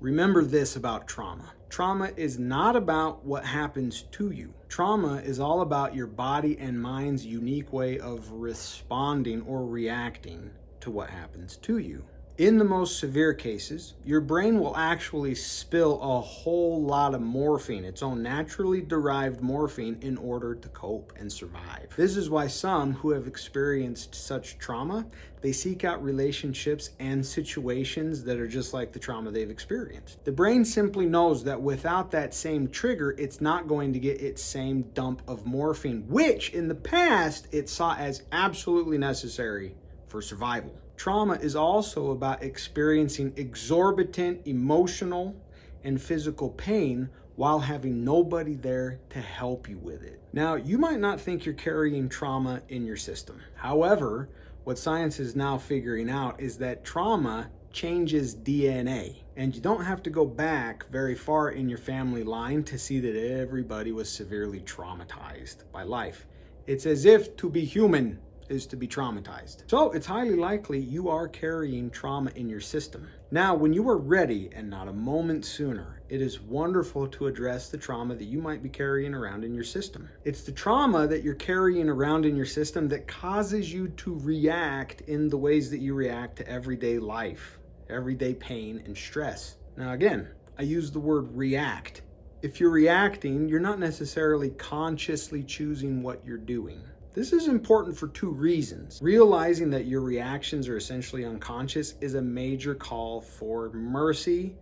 Remember this about trauma. Trauma is not about what happens to you. Trauma is all about your body and mind's unique way of responding or reacting to what happens to you. In the most severe cases, your brain will actually spill a whole lot of morphine, its own naturally derived morphine, in order to cope and survive. This is why some who have experienced such trauma, they seek out relationships and situations that are just like the trauma they've experienced. The brain simply knows that without that same trigger, it's not going to get its same dump of morphine, which in the past it saw as absolutely necessary for survival. Trauma is also about experiencing exorbitant emotional and physical pain while having nobody there to help you with it. Now, you might not think you're carrying trauma in your system. However, what science is now figuring out is that trauma changes DNA. And you don't have to go back very far in your family line to see that everybody was severely traumatized by life. It's as if to be human is to be traumatized. So it's highly likely you are carrying trauma in your system. Now, when you are ready and not a moment sooner, it is wonderful to address the trauma that you might be carrying around in your system. It's the trauma that you're carrying around in your system that causes you to react in the ways that you react to everyday life, everyday pain and stress. Now again, I use the word react. If you're reacting, you're not necessarily consciously choosing what you're doing. This is important for two reasons. Realizing that your reactions are essentially unconscious is a major call for mercy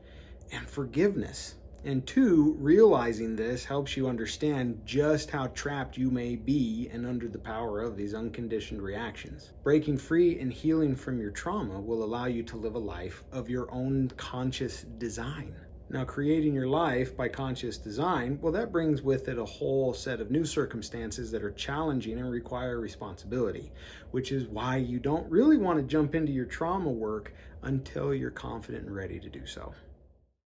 and forgiveness. And two, realizing this helps you understand just how trapped you may be and under the power of these unconditioned reactions. Breaking free and healing from your trauma will allow you to live a life of your own conscious design. Now, creating your life by conscious design, well, that brings with it a whole set of new circumstances that are challenging and require responsibility, which is why you don't really want to jump into your trauma work until you're confident and ready to do so.